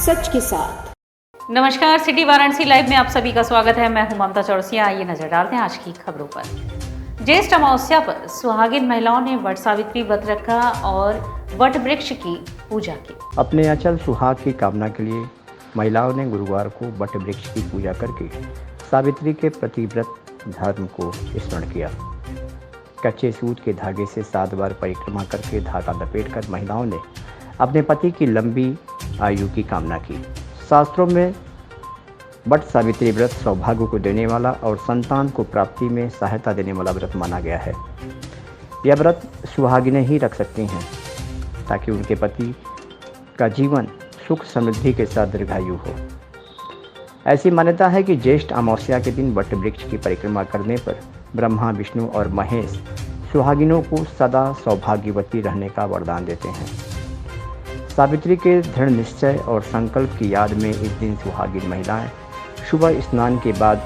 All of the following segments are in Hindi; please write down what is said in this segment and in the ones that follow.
सच के साथ। नमस्कार, सिटी वाराणसी लाइव में आप सभी का स्वागत है। मैं हूं ममता चौरसिया। आइए नजर डालते हैं आज की खबरों पर। ज्येष्ठ अमावस्या पर सुहागिन महिलाओं ने वट सावित्री व्रत रखा और वट वृक्ष की पूजा की। अपने अचल सुहाग की कामना के लिए महिलाओं ने गुरुवार को वट वृक्ष की पूजा करके सावित्री के प्रतिव्रत धर्म को स्मरण किया। कच्चे सूत के धागे से 7 बार परिक्रमा करके धागा लपेटकर महिलाओं ने अपने पति की लंबी आयु की कामना की। शास्त्रों में वट सावित्री व्रत सौभाग्य को देने वाला और संतान को प्राप्ति में सहायता देने वाला व्रत माना गया है। यह व्रत सुहागिनें ही रख सकती हैं ताकि उनके पति का जीवन सुख समृद्धि के साथ दीर्घायु हो। ऐसी मान्यता है कि ज्येष्ठ अमावस्या के दिन वट वृक्ष की परिक्रमा करने पर ब्रह्मा, विष्णु और महेश सुहागिनों को सदा सौभाग्यवती रहने का वरदान देते हैं। सावित्री के दृढ़ निश्चय और संकल्प की याद में इस दिन सुहागिन महिलाएं सुबह स्नान के बाद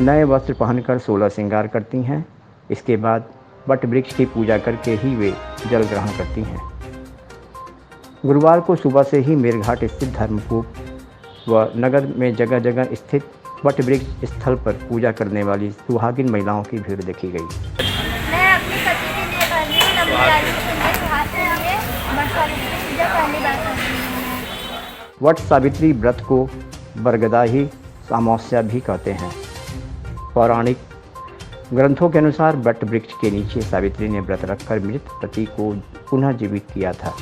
नए वस्त्र पहनकर 16 श्रृंगार करती हैं। इसके बाद वट वृक्ष की पूजा करके ही वे जल ग्रहण करती हैं। गुरुवार को सुबह से ही मेरघाट स्थित धर्मकूप व नगर में जगह जगह स्थित वट वृक्ष स्थल पर पूजा करने वाली सुहागिन महिलाओं की भीड़ देखी गई। मैं अपने पति के लिए कर रही हूँ लंबी आयु के लिए सुहाग के लिए वट सावित्री पूजा पहली बार कर रही हूँ। वट सावित्री व्रत को बरगदाही अमावस्या भी कहते हैं। पौराणिक ग्रंथों के अनुसार वट वृक्ष के नीचे सावित्री ने व्रत रखकर मृत पति को पुनः जीवित किया था।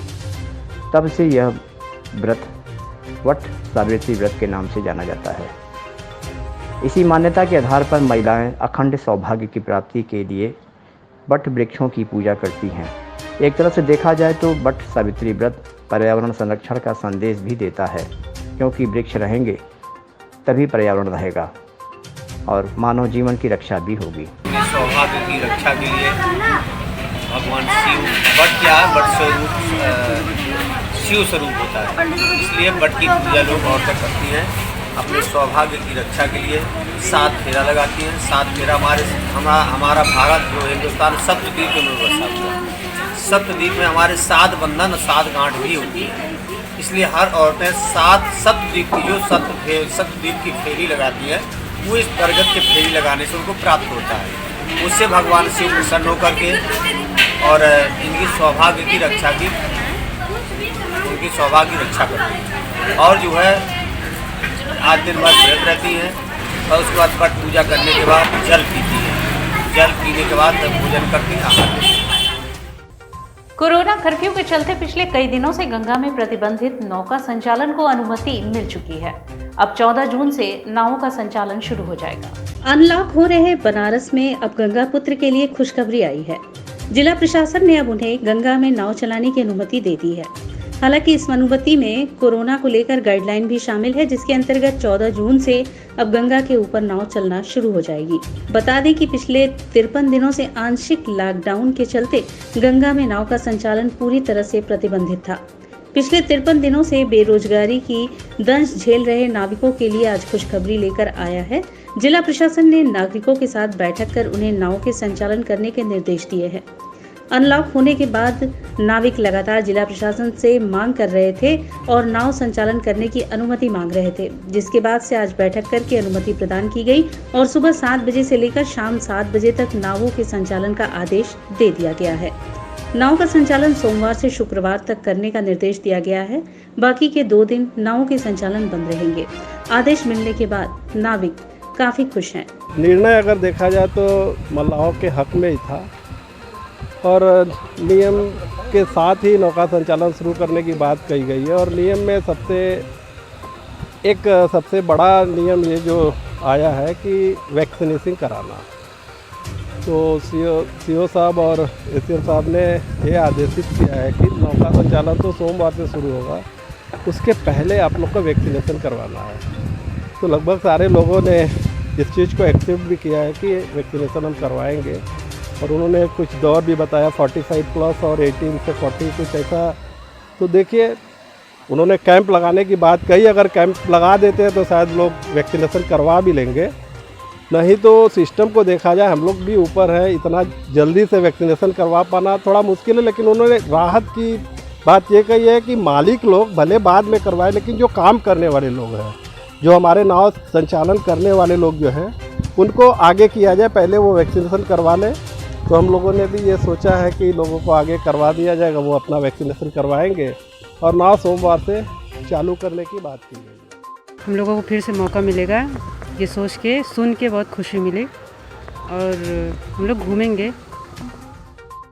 तब से यह व्रत वट सावित्री व्रत के नाम से जाना जाता है। इसी मान्यता के आधार पर महिलाएं अखंड सौभाग्य की प्राप्ति के लिए वट वृक्षों की पूजा करती हैं। एक तरफ से देखा जाए तो वट सावित्री व्रत पर्यावरण संरक्षण का संदेश भी देता है, क्योंकि वृक्ष रहेंगे तभी पर्यावरण रहेगा और मानव जीवन की रक्षा भी होगी। सौभाग्य की रक्षा के लिए भगवान शिव, वट क्या है, वट स्वरूप शिव स्वरूप होता है, इसलिए वट की पूजा लोग औरतें करती हैं। अपने सौभाग्य की रक्षा के लिए 7 फेरा लगाती हैं। 7 फेरा हमारा भारत जो हिंदुस्तान सप्तद्वीप में बसा हुआ है। सप्तद्वीप में हमारे 7 बंधन और 7 गांठ भी होती है, इसलिए हर औरतें 7 सप्तद्वीप की जो सप्तद्वीप की फेरी लगाती है, वो इस बरगद के फेरी लगाने से उनको प्राप्त होता है। उससे भगवान शिव प्रसन्न होकर के और इनकी सौभाग्य की रक्षा की उनकी सौभाग्य की रक्षा करती है। और जो है आज दिन भर व्रत रहती हैं और उसके बाद वट पूजा करने के बाद जल पीती हैं। जल पीने के बाद भोजन करती हैं, आहार लेती हैं। कोरोना कर्फ्यू के चलते पिछले कई दिनों से गंगा में प्रतिबंधित नौका संचालन को अनुमति मिल चुकी है। अब 14 जून से नावों का संचालन शुरू हो जाएगा। अनलॉक हो रहे बनारस में अब गंगा पुत्र के लिए खुशखबरी आई है। जिला प्रशासन ने अब उन्हें गंगा में नाव चलाने की अनुमति दे दी है। हालांकि इस अनुमति में कोरोना को लेकर गाइडलाइन भी शामिल है, जिसके अंतर्गत 14 जून से अब गंगा के ऊपर नाव चलना शुरू हो जाएगी। बता दें कि पिछले 53 दिनों से आंशिक लॉकडाउन के चलते गंगा में नाव का संचालन पूरी तरह से प्रतिबंधित था। पिछले 53 दिनों से बेरोजगारी की दंश झेल रहे नाविकों के लिए आज खुशखबरी लेकर आया है। जिला प्रशासन ने नागरिकों के साथ बैठक कर उन्हें नाव के संचालन करने के निर्देश दिए हैं। अनलॉक होने के बाद नाविक लगातार जिला प्रशासन से मांग कर रहे थे और नाव संचालन करने की अनुमति मांग रहे थे, जिसके बाद से आज बैठक करके अनुमति प्रदान की गई और सुबह 7 बजे से लेकर शाम 7 बजे तक नावों के संचालन का आदेश दे दिया गया है। नाव का संचालन सोमवार से शुक्रवार तक करने का निर्देश दिया गया है। बाकी के 2 दिन नावों के संचालन बंद रहेंगे। आदेश मिलने के बाद नाविक काफी खुश हैं। निर्णय अगर देखा जाए तो मल्लाहों के हक में ही था और नियम के साथ ही नौका संचालन शुरू करने की बात कही गई है। और नियम में सबसे बड़ा नियम ये जो आया है कि वैक्सीनेशन कराना। तो सीओ साहब और एसीओ साहब ने ये आदेशित किया है कि नौका संचालन तो सोमवार से शुरू होगा, उसके पहले आप लोग को वैक्सीनेशन करवाना है। तो लगभग सारे लोगों ने इस चीज़ को एक्सेप्ट भी किया है कि वैक्सीनेशन हम करवाएंगे। और उन्होंने कुछ दौर भी बताया 45 प्लस और 18 से 40 कुछ ऐसा। तो देखिए उन्होंने कैंप लगाने की बात कही। अगर कैंप लगा देते हैं तो शायद लोग वैक्सीनेशन करवा भी लेंगे, नहीं तो सिस्टम को देखा जाए हम लोग भी ऊपर है, इतना जल्दी से वैक्सीनेशन करवा पाना थोड़ा मुश्किल है। लेकिन उन्होंने राहत की बात ये कही है कि मालिक लोग भले बाद में करवाए, लेकिन जो काम करने वाले लोग हैं, जो हमारे नाव संचालन करने वाले लोग जो हैं, उनको आगे किया जाए, पहले वो वैक्सीनेशन करवा लें। तो हम लोगों ने भी ये सोचा है कि लोगों को आगे करवा दिया जाएगा, वो अपना वैक्सीनेशन करवाएंगे और नाव सोमवार से चालू करने की बात की गई है। हम लोगों को फिर से मौका मिलेगा, ये सोच के सुन के बहुत खुशी मिली और हम लोग घूमेंगे।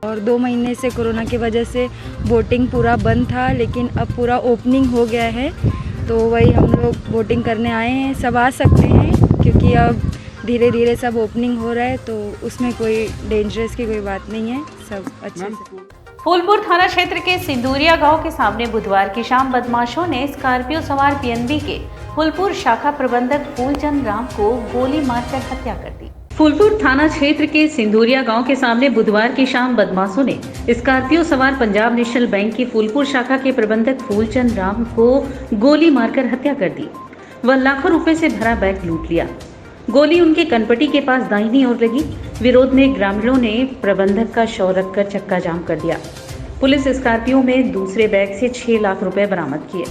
और 2 महीने से कोरोना की वजह से बोटिंग पूरा बंद था, लेकिन अब पूरा ओपनिंग हो गया है, तो वही हम लोग बोटिंग करने आए हैं। सब आ सकते हैं क्योंकि अब धीरे धीरे सब ओपनिंग हो रहा है, तो उसमें कोई डेंजरस की कोई बात नहीं है, सब अच्छे से। फूलपुर थाना क्षेत्र के सिंदूरिया गांव के सामने बुधवार की शाम बदमाशों ने स्कॉर्पियो सवार पीएनबी के फूलपुर शाखा प्रबंधक फूलचंद राम को गोली मारकर हत्या कर दी। फूलपुर थाना क्षेत्र के सिंदूरिया गांव के सामने बुधवार की शाम बदमाशों ने स्कॉर्पियो सवार पंजाब नेशनल बैंक की फूलपुर शाखा के प्रबंधक फूलचंद राम को गोली मारकर हत्या कर दी। वह लाखों रुपए से भरा बैग लूट लिया। गोली उनके कनपटी के पास दाहिनी ओर लगी। विरोध में ग्रामीणों ने प्रबंधक का शव रखकर चक्का जाम कर दिया। पुलिस स्कॉर्पियो में दूसरे बैग से 6 लाख रुपए बरामद किए।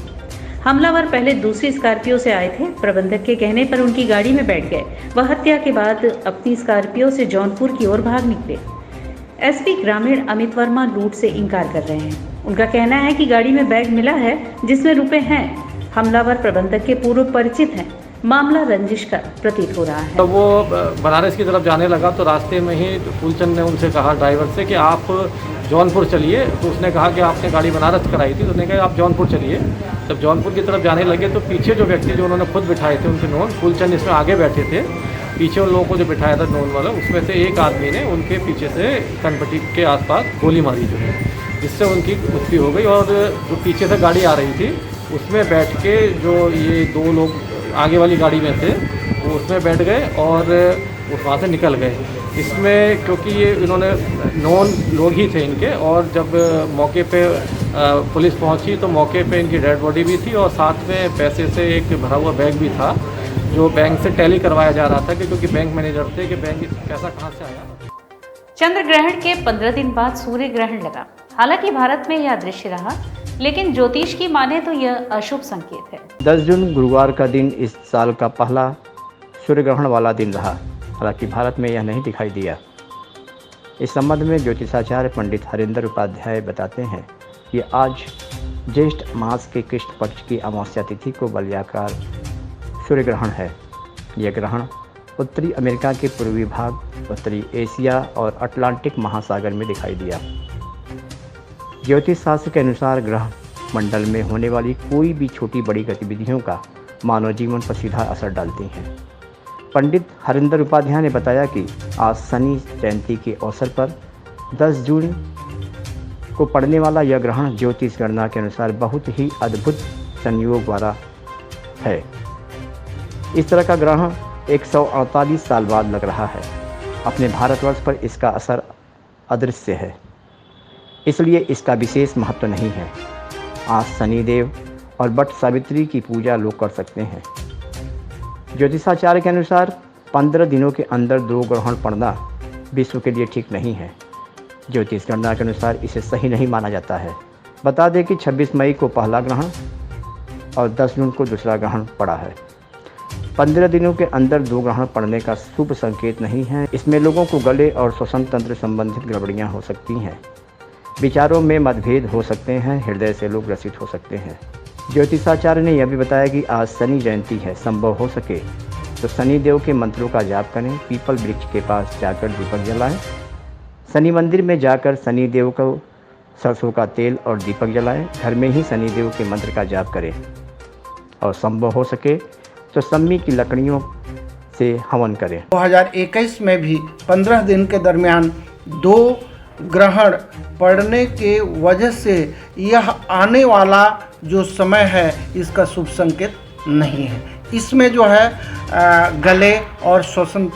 हमलावर पहले दूसरी स्कॉर्पियो से आए थे। प्रबंधक के कहने पर उनकी गाड़ी में बैठ गए। वह हत्या के बाद अपनी स्कॉर्पियो से जौनपुर की ओर भाग निकले। एसपी ग्रामीण अमित वर्मा लूट से इनकार कर रहे हैं। उनका कहना है कि गाड़ी में बैग मिला है जिसमें रुपए हैं। हमलावर प्रबंधक के पूर्व परिचित हैं। मामला रंजिश का प्रतीत हो रहा है। तो वो बनारस की तरफ जाने लगा तो रास्ते में ही फूलचंद ने उनसे कहा ड्राइवर से कि आप जौनपुर चलिए। तो उसने कहा कि आपने गाड़ी बनारस कराई थी, तो उसने कहा आप जौनपुर चलिए। जब जौनपुर की तरफ जाने लगे तो पीछे जो व्यक्ति जो उन्होंने खुद बिठाए थे उनके नोन, फूलचंद इसमें आगे बैठे थे, पीछे उन लोगों को जो बिठाया था नोन वाला, उसमें से एक आदमी ने उनके पीछे से कनपट्टी के आसपास गोली मारी जो है, जिससे उनकी मृत्यु हो गई। और जो पीछे से गाड़ी आ रही थी उसमें बैठ के जो ये 2 लोग आगे वाली गाड़ी में थे वो उसमें बैठ गए और वहाँ से निकल गए। इसमें क्योंकि ये इन्होंने नॉन लोग ही थे इनके, और जब मौके पे पुलिस पहुंची तो मौके पे इनकी डेड बॉडी भी थी और साथ में पैसे से एक भरा हुआ बैग भी था जो बैंक से टैली करवाया जा रहा था, क्योंकि बैंक मैनेजर थे कि बैंक पैसा कहाँ से आया। चंद्र ग्रहण के 15 दिन बाद सूर्य ग्रहण लगा। हालांकि भारत में यह दृश्य रहा, लेकिन ज्योतिष की माने तो यह अशुभ संकेत है। 10 जून गुरुवार का दिन इस साल का पहला सूर्य ग्रहण वाला दिन रहा। हालांकि भारत में यह नहीं दिखाई दिया। इस संबंध में ज्योतिषाचार्य पंडित हरिंदर उपाध्याय बताते हैं कि आज ज्येष्ठ मास के कृष्ण पक्ष की अमावस्या तिथि को वलयाकार सूर्य ग्रहण है। यह ग्रहण उत्तरी अमेरिका के पूर्वी भाग, उत्तरी एशिया और अटलांटिक महासागर में दिखाई दिया। ज्योतिष शास्त्र के अनुसार ग्रह मंडल में होने वाली कोई भी छोटी बड़ी गतिविधियों का मानव जीवन पर सीधा असर डालती हैं। पंडित हरिंदर उपाध्याय ने बताया कि आज शनि जयंती के अवसर पर 10 जून को पड़ने वाला यह ग्रहण ज्योतिष गणना के अनुसार बहुत ही अद्भुत संयोग वाला है। इस तरह का ग्रहण 148 साल बाद लग रहा है। अपने भारतवर्ष पर इसका असर अदृश्य है, इसलिए इसका विशेष महत्व नहीं है। आज शनिदेव और वट सावित्री की पूजा लोग कर सकते हैं। ज्योतिषाचार्य के अनुसार 15 दिनों के अंदर 2 ग्रहण पड़ना विश्व के लिए ठीक नहीं है। ज्योतिष गणना के अनुसार इसे सही नहीं माना जाता है। बता दें कि 26 मई को पहला ग्रहण और 10 जून को दूसरा ग्रहण पड़ा है। 15 दिनों के अंदर 2 ग्रहण पड़ने का शुभ संकेत नहीं है। इसमें लोगों को गले और श्वसन तंत्र संबंधित गड़बड़ियाँ हो सकती हैं। विचारों में मतभेद हो सकते हैं। हृदय से लोग ग्रसित हो सकते हैं। ज्योतिषाचार्य ने यह भी बताया कि आज शनि जयंती है। संभव हो सके तो शनि देव के मंत्रों का जाप करें। पीपल वृक्ष के पास जाकर दीपक जलाएं। शनि मंदिर में जाकर शनि देव को सरसों का तेल और दीपक जलाएं। घर में ही शनि देव के मंत्र का जाप करें और संभव हो सके तो सम्मी की लकड़ियों से हवन करें। 2021 में भी 15 दिन के दरमियान 2 ग्रहण पड़ने के वजह से यह आने वाला जो समय है इसका शुभ संकेत नहीं है। इसमें जो है गले और श्वसन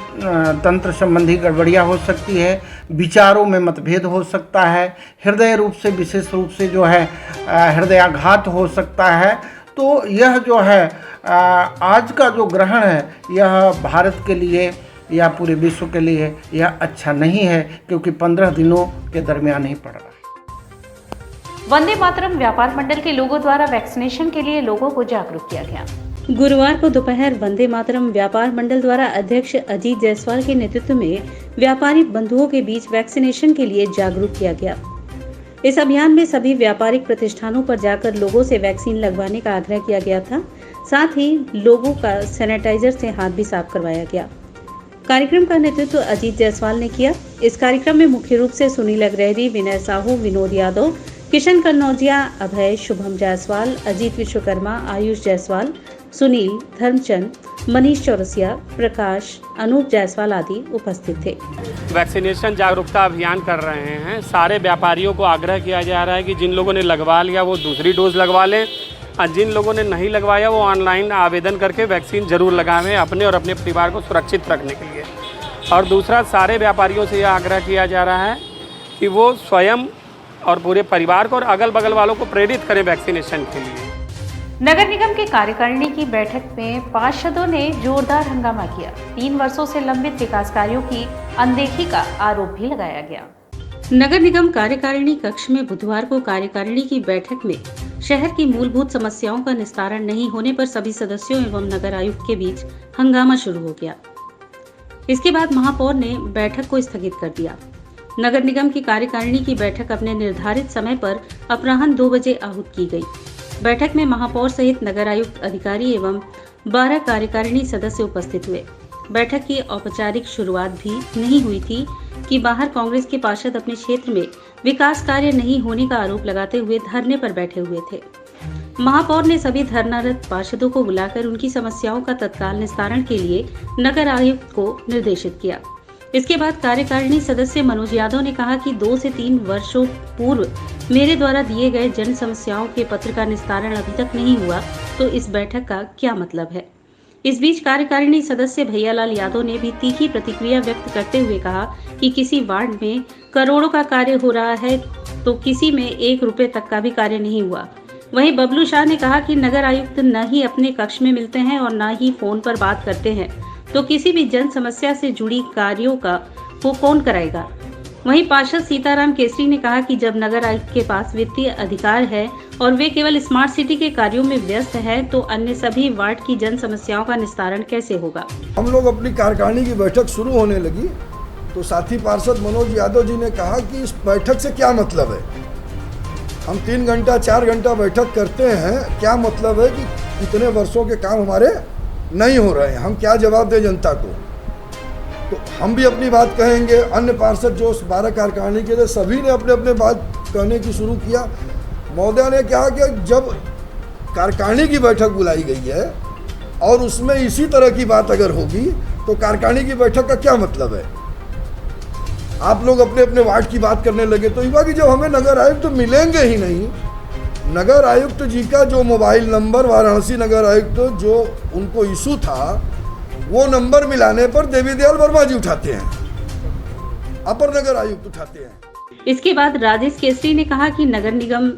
तंत्र संबंधी गड़बड़ियाँ हो सकती है। विचारों में मतभेद हो सकता है। हृदय रूप से विशेष रूप से जो है हृदयाघात हो सकता है। तो यह जो है आज का जो ग्रहण है यह भारत के लिए या पूरे विश्व के लिए यह अच्छा नहीं है, क्योंकि 15 दिनों के दरमियान ही पड़ रहा है। वंदे मातरम व्यापार मंडल के लोगों द्वारा वैक्सीनेशन के लिए लोगों को जागरूक किया गया। गुरुवार को दोपहर वंदे मातरम व्यापार मंडल द्वारा अध्यक्ष अजीत जायसवाल के नेतृत्व में व्यापारी बंधुओं के बीच वैक्सीनेशन के लिए जागरूक किया गया। इस अभियान में सभी व्यापारिक प्रतिष्ठानों पर जाकर लोगों से वैक्सीन लगवाने का आग्रह किया गया था। साथ ही लोगों का सैनिटाइजर से हाथ भी साफ करवाया गया। कार्यक्रम का नेतृत्व अजीत जायसवाल ने किया। इस कार्यक्रम में मुख्य रूप से सुनील अग्रहरी, विनय साहू, विनोद यादव, किशन कन्नौजिया, अभय, शुभम जायसवाल, अजीत विश्वकर्मा, आयुष जायसवाल, सुनील, धर्मचंद, मनीष चौरसिया, प्रकाश, अनूप जायसवाल आदि उपस्थित थे। वैक्सीनेशन जागरूकता अभियान कर रहे हैं। सारे व्यापारियों को आग्रह किया जा रहा है कि जिन लोगों ने लगवा लिया वो दूसरी डोज लगवा लें और जिन लोगों ने नहीं लगवाया वो ऑनलाइन आवेदन करके वैक्सीन जरूर लगावें अपने और अपने परिवार को सुरक्षित रखने के लिए। और दूसरा, सारे व्यापारियों से यह आग्रह किया जा रहा है कि वो स्वयं और पूरे परिवार को और अगल बगल वालों को प्रेरित करें वैक्सीनेशन के लिए। नगर निगम की कार्यकारिणी की बैठक में पार्षदों ने जोरदार हंगामा किया। 3 वर्षों से लंबित विकास कार्यों की अनदेखी का आरोप भी लगाया गया। नगर निगम कार्यकारिणी कक्ष में बुधवार को कार्यकारिणी की बैठक में शहर की मूलभूत समस्याओं का निस्तारण नहीं होने पर सभी सदस्यों एवं नगर आयुक्त के बीच हंगामा शुरू हो गया। इसके बाद महापौर ने बैठक को स्थगित कर दिया। नगर निगम की कार्यकारिणी की बैठक अपने निर्धारित समय पर अपराह्न 2 बजे आहूत की गई। बैठक में महापौर सहित नगर आयुक्त, अधिकारी एवं 12 कार्यकारिणी सदस्य उपस्थित हुए। बैठक की औपचारिक शुरुआत भी नहीं हुई थी कि बाहर कांग्रेस के पार्षद अपने क्षेत्र में विकास कार्य नहीं होने का आरोप लगाते हुए धरने पर बैठे हुए थे। महापौर ने सभी धरनारत पार्षदों को बुलाकर उनकी समस्याओं का तत्काल निस्तारण के लिए नगर आयुक्त को निर्देशित किया। इसके बाद कार्यकारिणी सदस्य मनोज यादव ने कहा कि 2 से 3 वर्षों पूर्व मेरे द्वारा दिए गए जन समस्याओं के पत्र का निस्तारण अभी तक नहीं हुआ, तो इस बैठक का क्या मतलब है। इस बीच कार्यकारिणी सदस्य भैयालाल यादव ने भी तीखी प्रतिक्रिया व्यक्त करते हुए कहा कि किसी वार्ड में करोड़ों का कार्य हो रहा है तो किसी में 1 रुपए तक का भी कार्य नहीं हुआ। वहीं बबलू शाह ने कहा कि नगर आयुक्त न ही अपने कक्ष में मिलते हैं और न ही फोन पर बात करते हैं, तो किसी भी जन समस्या से जुड़ी कार्यों का वो कौन कराएगा। वहीं पार्षद सीताराम केसरी ने कहा कि जब नगर आयुक्त के पास वित्तीय अधिकार है और वे केवल स्मार्ट सिटी के कार्यों में व्यस्त है तो अन्य सभी वार्ड की जन समस्याओं का निस्तारण कैसे होगा। हम लोग अपनी कार्यकारिणी की बैठक शुरू होने लगी तो साथी पार्षद मनोज यादव जी ने कहा कि इस बैठक से क्या मतलब है। हम 3 घंटा 4 घंटा बैठक करते हैं, क्या मतलब है कि इतने वर्षों के काम हमारे नहीं हो रहे हैं, हम क्या जवाब दें जनता को। तो हम भी अपनी बात कहेंगे, अन्य पार्षद जो 12 कार्यकारिणी के थे सभी ने अपने अपने बात कहने की शुरू किया। महोदय ने कहा कि जब कार्यकारिणी की बैठक बुलाई गई है और उसमें इसी तरह की बात अगर होगी तो कार्यकारिणी की बैठक का क्या मतलब है। आप लोग अपने अपने वार्ड की बात करने लगे तो युवा की जब हमें नगर आयुक्त तो मिलेंगे ही नहीं। नगर आयुक्त जी का जो मोबाइल नंबर वाराणसी नगर आयुक्त जो उनको इशू था वो नंबर मिलाने पर देवी दयाल वर्मा जी उठाते हैं, अपर नगर आयुक्त उठाते हैं। इसके बाद राजेश केसरी ने कहा कि नगर निगम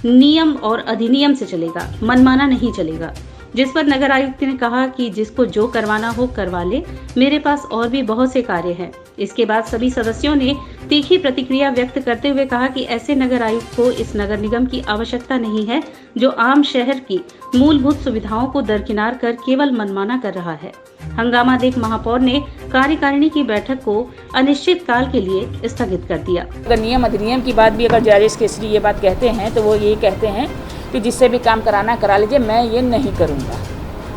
नियम और अधिनियम से चलेगा, मनमाना नहीं चलेगा। जिस पर नगर आयुक्त ने कहा कि जिसको जो करवाना हो करवा ले, मेरे पास और भी बहुत से कार्य हैं। इसके बाद सभी सदस्यों ने तीखी प्रतिक्रिया व्यक्त करते हुए कहा कि ऐसे नगर आयुक्त को इस नगर निगम की आवश्यकता नहीं है जो आम शहर की मूलभूत सुविधाओं को दरकिनार कर केवल मनमाना कर रहा है। हंगामा देख महापौर ने कार्यकारिणी की बैठक को अनिश्चित काल के लिए स्थगित कर दिया। अगर नियम अधिनियम की बात भी अगर राजेश केसरी ये बात कहते हैं तो वो ये कहते हैं कि जिससे भी काम कराना करा लीजिए, मैं ये नहीं करूँगा।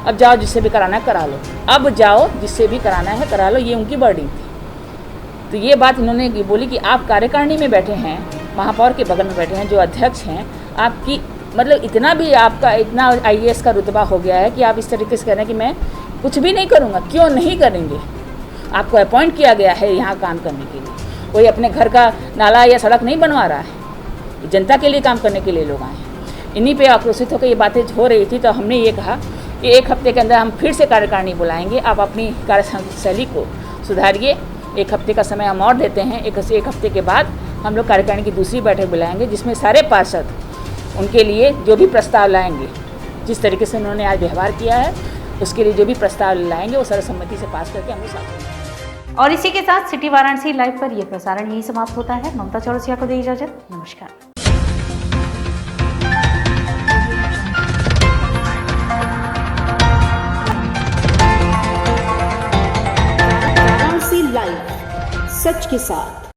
अब जाओ जिससे भी कराना है करा लो, अब जाओ जिससे भी कराना है करा लो, ये उनकी वर्डिंग थी। तो ये बात इन्होंने बोली कि आप कार्यकारिणी में बैठे हैं, महापौर के बगल में बैठे हैं जो अध्यक्ष हैं, आपकी मतलब इतना भी आपका इतना IAS का रुतबा हो गया है कि आप इस तरीके से कह रहे हैं कि मैं कुछ भी नहीं करूँगा। क्यों नहीं करेंगे? आपको अपॉइंट किया गया है यहाँ काम करने के लिए। कोई अपने घर का नाला या सड़क नहीं बनवा रहा है, जनता के लिए काम करने के लिए लोग आए हैं। इन्हीं पे आक्रोशित होकर ये बातें हो रही थी तो हमने ये कहा कि 1 हफ्ते के अंदर हम फिर से कार्यकारिणी बुलाएंगे, आप अपनी कार्यशैली को सुधारिए। 1 हफ्ते का समय हम और देते हैं। 1 हफ्ते के बाद हम लोग कार्यकारिणी की दूसरी बैठक बुलाएंगे जिसमें सारे पार्षद उनके लिए जो भी प्रस्ताव लाएंगे, जिस तरीके से उन्होंने आज व्यवहार किया है उसके लिए जो भी प्रस्ताव लाएंगे वो सर्वसम्मति से पास करके हम लोग साथ। और इसी के साथ सिटी वाराणसी लाइव पर यह प्रसारण यही समाप्त होता है। ममता चौरसिया को दी इजाजत। नमस्कार। सच के साथ।